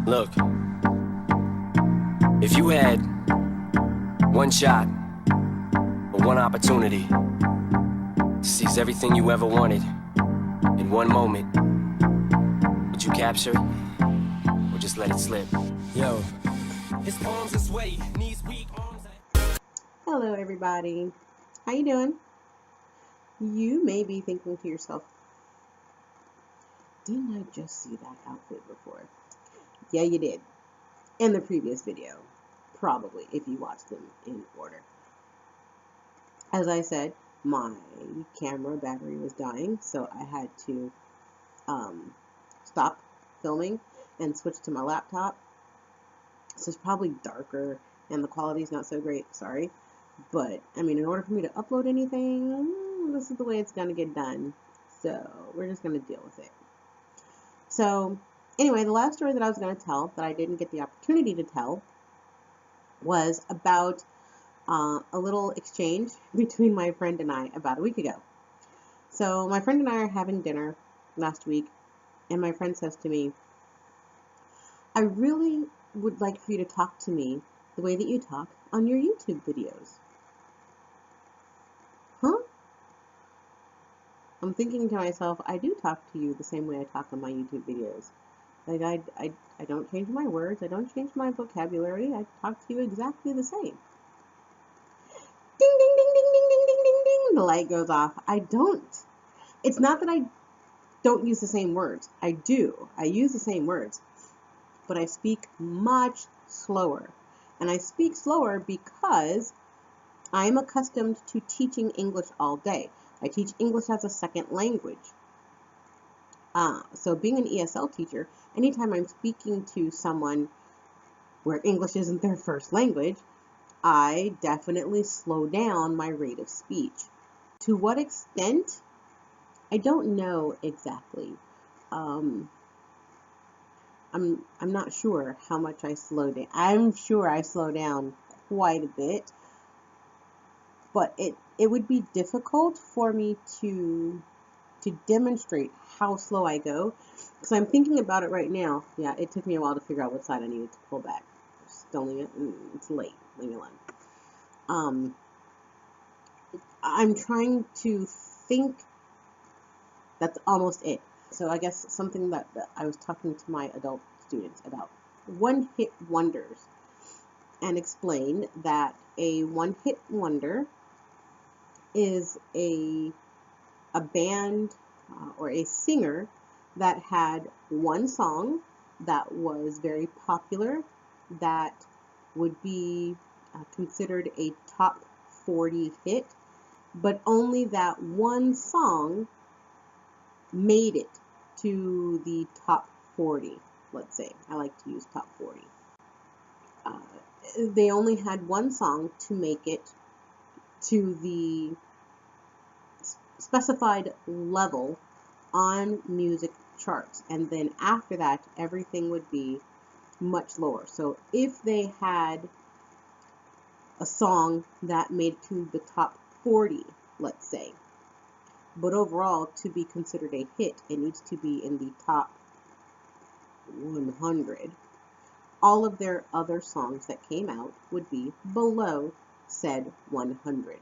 Look, if you had one shot or one opportunity to seize everything you ever wanted in one moment, would you capture it or just let it slip? Yo, his palms this way, knees weak, arms. Hello everybody, how you doing? You may be thinking to yourself, didn't I just see that outfit before? Yeah, you did. In the previous video, probably, if you watched them in order. As I said, my camera battery was dying, so I had to stop filming and switch to my laptop. So it's probably darker and the quality's not so great, sorry. But, I mean, in order for me to upload anything, this is the way it's going to get done. So, we're just going to deal with it. So, anyway, the last story that I was going to tell, that I didn't get the opportunity to tell, was about a little exchange between my friend and I about a week ago. So, my friend and I are having dinner last week, and my friend says to me, I really would like for you to talk to me the way that you talk on your YouTube videos. Huh? I'm thinking to myself, I do talk to you the same way I talk on my YouTube videos. Like, I don't change my words, I don't change my vocabulary, I talk to you exactly the same. Ding, ding, ding, ding, ding, ding, ding, ding, ding, the light goes off. I don't. It's not that I don't use the same words. I do. I use the same words. But I speak much slower. And I speak slower because I am accustomed to teaching English all day. I teach English as a second language. So being an ESL teacher, anytime I'm speaking to someone where English isn't their first language, I definitely slow down my rate of speech. To what extent? I don't know exactly. I'm not sure how much I slow down. I'm sure I slow down quite a bit. But it would be difficult for me to demonstrate how slow I go, because I'm thinking about it right now. Yeah, it took me a while to figure out what side I needed to pull back. It's late. Leave me alone. I'm trying to think. That's almost it. So I guess something that I was talking to my adult students about one-hit wonders, and explained that a one-hit wonder is a band or a singer that had one song that was very popular, that would be considered a top 40 hit, but only that one song made it to the top 40, let's say. I like to use top 40. They only had one song to make it to the specified level on music charts, and then after that everything would be much lower. So if they had a song that made it to the top 40, let's say, but overall to be considered a hit it needs to be in the top 100, all of their other songs that came out would be below said 100.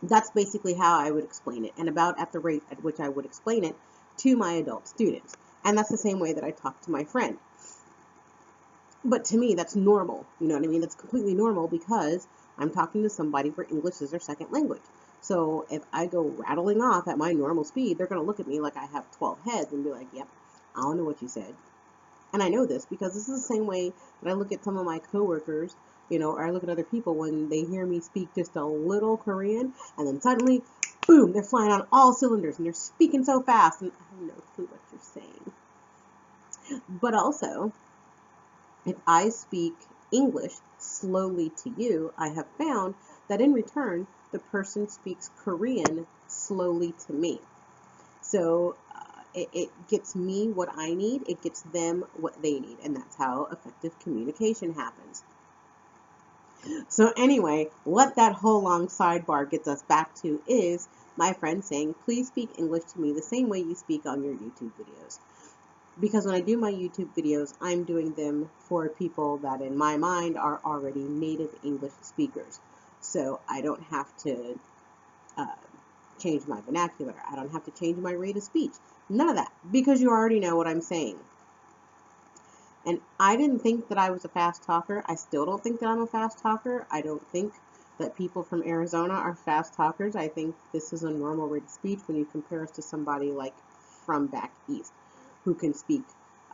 That's basically how I would explain it, and about at the rate at which I would explain it to my adult students. And that's the same way that I talk to my friend. But to me, that's normal. You know what I mean? That's completely normal because I'm talking to somebody where English is their second language. So if I go rattling off at my normal speed, they're going to look at me like I have 12 heads and be like, yep, I don't know what you said. And I know this because this is the same way that I look at some of my coworkers, or I look at other people when they hear me speak just a little Korean, and then suddenly, boom, they're flying on all cylinders, and they're speaking so fast, and I have no clue what you're saying. But also, if I speak English slowly to you, I have found that in return, the person speaks Korean slowly to me. So it gets me what I need, it gets them what they need, and that's how effective communication happens. So anyway, what that whole long sidebar gets us back to is my friend saying, please speak English to me the same way you speak on your YouTube videos. Because when I do my YouTube videos, I'm doing them for people that in my mind are already native English speakers. So I don't have to uh, change my vernacular. I don't have to change my rate of speech. None of that, because you already know what I'm saying. And I didn't think that I was a fast talker. I still don't think that I'm a fast talker. I don't think that people from Arizona are fast talkers. I think this is a normal rate of speech when you compare us to somebody like from back east who can speak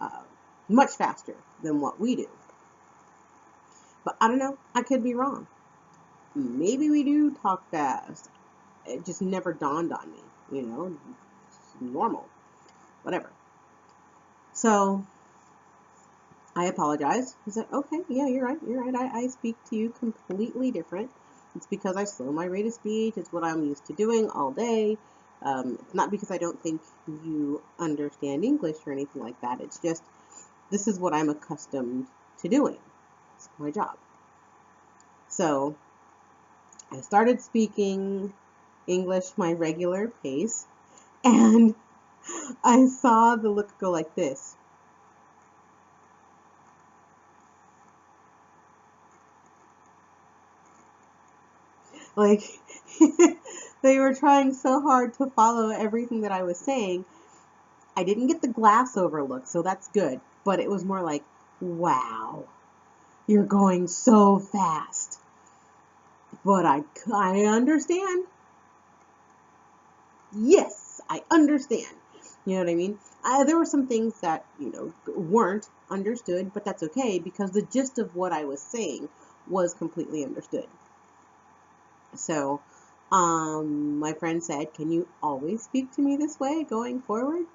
uh, much faster than what we do. But I don't know. I could be wrong. Maybe we do talk fast. It just never dawned on me, you know, it's normal, whatever. So I apologized. I said, okay, yeah, you're right. I speak to you completely different. It's because I slow my rate of speech. It's what I'm used to doing all day. It's not because I don't think you understand English or anything like that. It's just, this is what I'm accustomed to doing. It's my job. So I started speaking English my regular pace, and I saw the look go like this. Like, they were trying so hard to follow everything that I was saying. I didn't get the glass over look, so that's good. But it was more like, wow, you're going so fast. But I understand. Yes, I understand. You know what I mean? There were some things that, weren't understood, but that's okay because the gist of what I was saying was completely understood. So, my friend said, can you always speak to me this way going forward?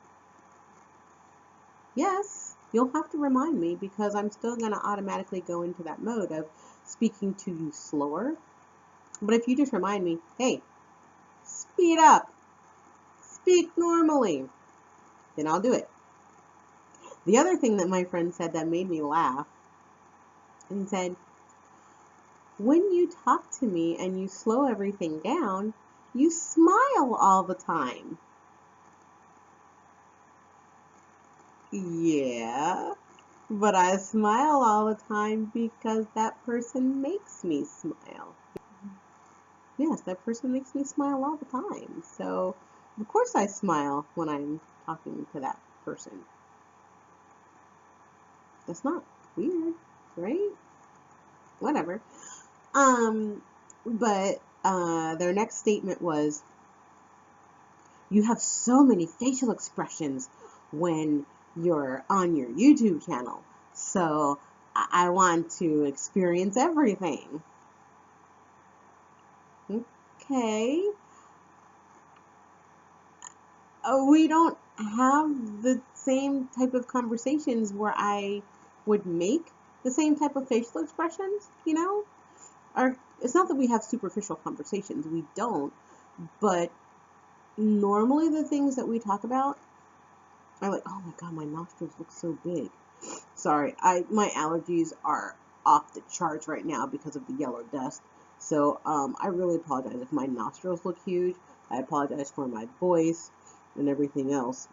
Yes, you'll have to remind me because I'm still going to automatically go into that mode of speaking to you slower. But if you just remind me, hey, speed up, speak normally, then I'll do it. The other thing that my friend said that made me laugh, and said, when you talk to me and you slow everything down, you smile all the time. Yeah, but I smile all the time because that person makes me smile. Yes, that person makes me smile all the time. So, of course I smile when I'm talking to that person. That's not weird, right? Whatever. Um, but their next statement was, you have so many facial expressions when you're on your YouTube channel. So I want to experience everything. Okay. We don't have the same type of conversations where I would make the same type of facial expressions, Or it's not that we have superficial conversations. We don't. But normally the things that we talk about are like, oh my god, my nostrils look so big. Sorry, my allergies are off the charts right now because of the yellow dust. So I really apologize if my nostrils look huge. I apologize for my voice and everything else.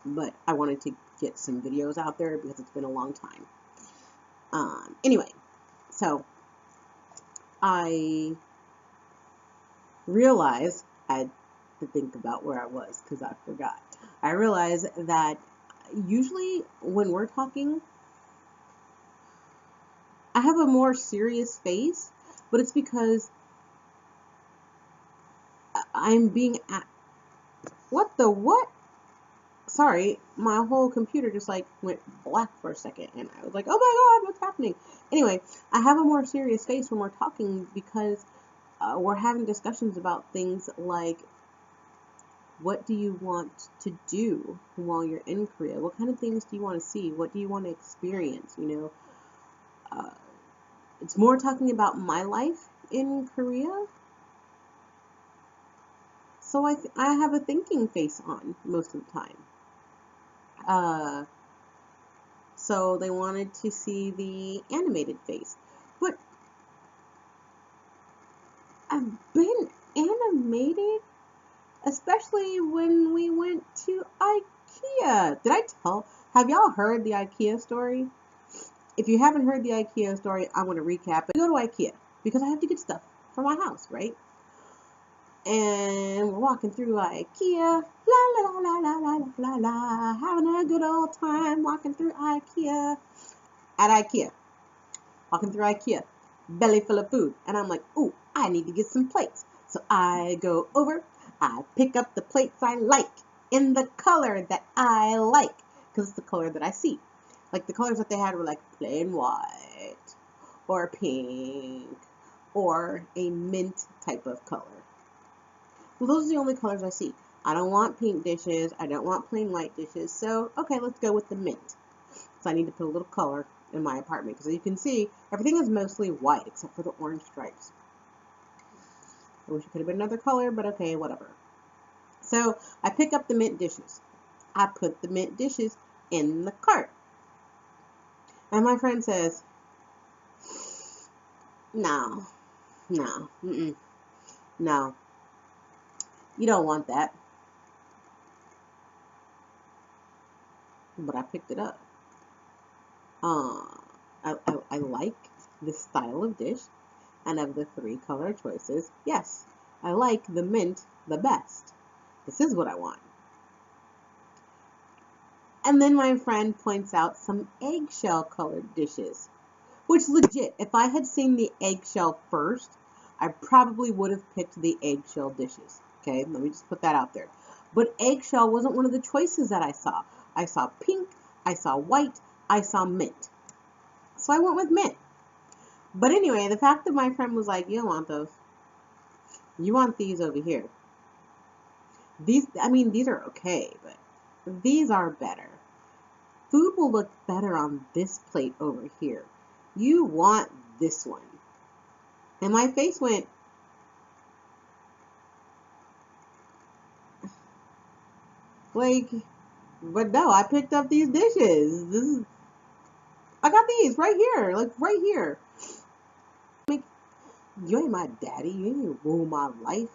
But I wanted to get some videos out there because it's been a long time. Anyway, so I realized I had to think about where I was because I forgot. I realized that usually when we're talking, I have a more serious face, but it's because I'm being at, what the what? Sorry, my whole computer just like went black for a second, and I was like, oh my god, what's happening? Anyway, I have a more serious face when we're talking because we're having discussions about things like, what do you want to do while you're in Korea? What kind of things do you want to see? What do you want to experience? It's more talking about my life in Korea. So I have a thinking face on most of the time. So they wanted to see the animated face. But I've been animated, especially when we went to IKEA. IKEA. Have y'all heard the IKEA story? If you haven't heard the IKEA story, I'm going to recap it. I go to IKEA because I have to get stuff for my house, right? And we're walking through IKEA, la la la la la la la la, having a good old time walking through IKEA. At IKEA, walking through IKEA, belly full of food, and I'm like, ooh, I need to get some plates. So I go over, I pick up the plates I like in the color that I like, because it's the color that I see. Like the colors that they had were like plain white, or pink, or a mint type of color. Well, those are the only colors I see. I don't want pink dishes, I don't want plain white dishes, so okay, let's go with the mint. So I need to put a little color in my apartment, because as you can see, everything is mostly white except for the orange stripes. I wish it could have been another color, but okay, whatever. So I pick up the mint dishes. I put the mint dishes in the cart. And my friend says, no, no, you don't want that. But I picked it up. I like this style of dish, and of the 3 color choices, yes, I like the mint the best. This is what I want. And then my friend points out some eggshell colored dishes, which legit, if I had seen the eggshell first, I probably would have picked the eggshell dishes. Okay, let me just put that out there. But eggshell wasn't one of the choices that I saw. I saw pink, I saw white, I saw mint. So I went with mint. But anyway, the fact that my friend was like, you don't want those. You want these over here. These are okay, but these are better. Food will look better on this plate over here. You want this one. And my face went, like, but no, I picked up these dishes. I got these right here, like right here. You ain't my daddy. You ain't rule my life.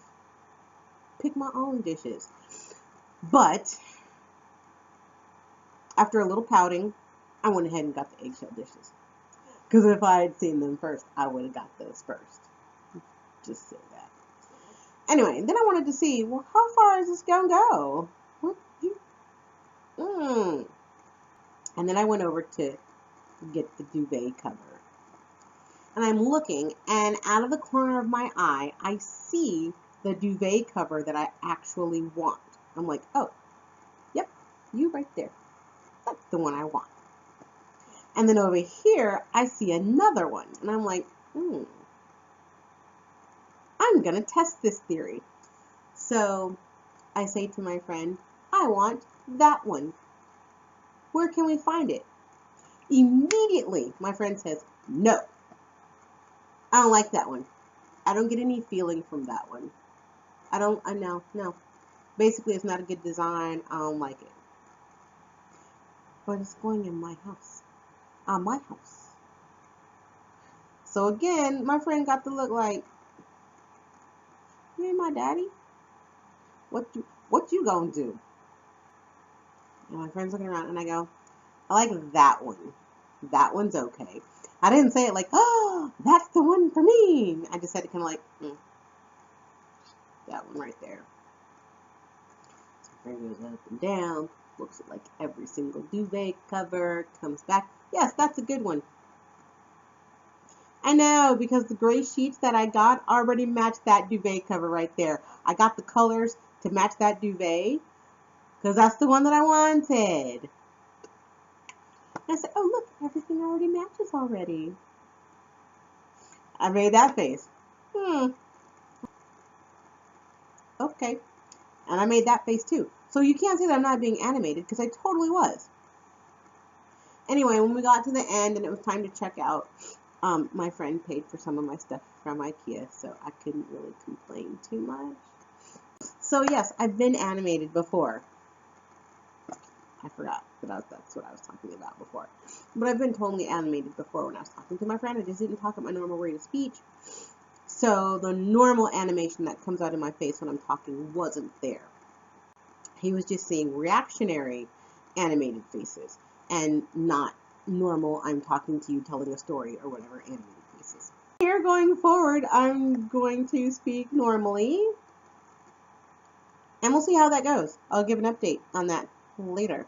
Pick my own dishes. But after a little pouting, I went ahead and got the eggshell dishes. Because if I had seen them first, I would have got those first. Just say that. Anyway, then I wanted to see, well, how far is this going to go? And then I went over to get the duvet cover. And I'm looking, and out of the corner of my eye, I see the duvet cover that I actually want. I'm like, oh, yep, you right there. That's the one I want. And then over here, I see another one. And I'm like, I'm going to test this theory. So I say to my friend, I want that one. Where can we find it? Immediately, my friend says, no. I don't like that one. I don't get any feeling from that one. No. Basically, it's not a good design. I don't like it. But it's going in my house. My house. So again, my friend got to look like, you ain't my daddy? What you gonna do? And my friend's looking around and I go, I like that one. That one's okay. I didn't say it like, oh, that's the one for me. I just said it kind of like, that one right there. So my friend goes up and down, looks at like every single duvet cover, comes back. Yes, that's a good one. I know, because the gray sheets that I got already matched that duvet cover right there. I got the colors to match that duvet, because that's the one that I wanted. And I said, oh, look, everything already matches already. I made that face. Okay. And I made that face too. So you can't say that I'm not being animated, because I totally was. Anyway, when we got to the end and it was time to check out, my friend paid for some of my stuff from IKEA, so I couldn't really complain too much. So yes, I've been animated before. I forgot that that's what I was talking about before. But I've been totally animated before when I was talking to my friend. I just didn't talk at my normal rate of speech. So the normal animation that comes out of my face when I'm talking wasn't there. He was just seeing reactionary animated faces and not normal I'm talking to you telling a story or whatever animated faces. Here going forward, I'm going to speak normally, and we'll see how that goes. I'll give an update on that later.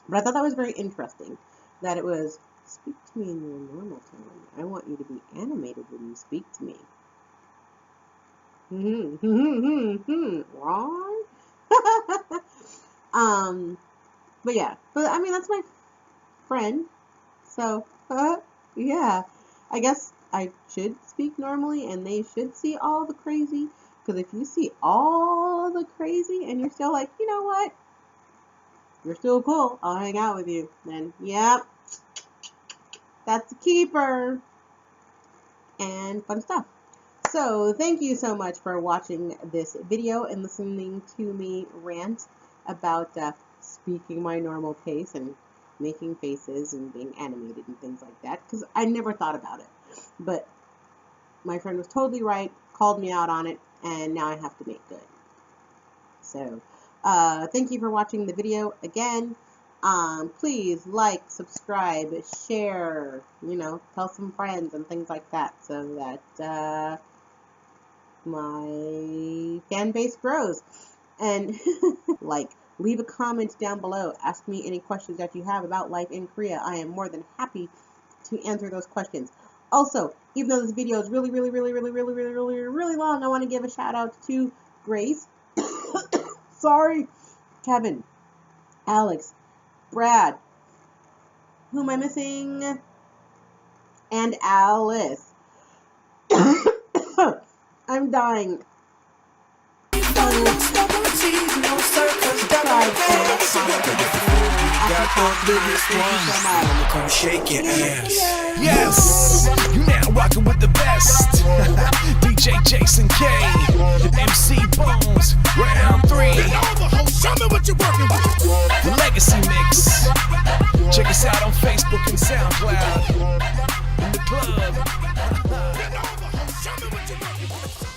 But I thought that was very interesting, that it was, speak to me in your normal tone. I want you to be animated when you speak to me. Wrong? But yeah, but I mean, that's my friend, so, yeah, I guess I should speak normally, and they should see all the crazy, because if you see all the crazy, and you're still like, you know what, you're still cool, I'll hang out with you, then, yep, that's a keeper, and fun stuff. So, thank you so much for watching this video and listening to me rant about speaking my normal pace and making faces and being animated and things like that, because I never thought about it. But my friend was totally right, called me out on it, and now I have to make good. So, thank you for watching the video again. Please like, subscribe, share, tell some friends and things like that, so that my fan base grows. And leave a comment down below. Ask me any questions that you have about life in Korea. I am more than happy to answer those questions. Also, even though this video is really long, I want to give a shout out to Grace, sorry, Kevin, Alex, Brad, who am I missing? And Alice. I'm dying. Come shake your ass. Yes, you now rocking with the best. DJ Jason K, MC Bones, round 3. Show me what you're working with. The Legacy Mix. Check us out on Facebook and SoundCloud. In the club. Show me what you're working with.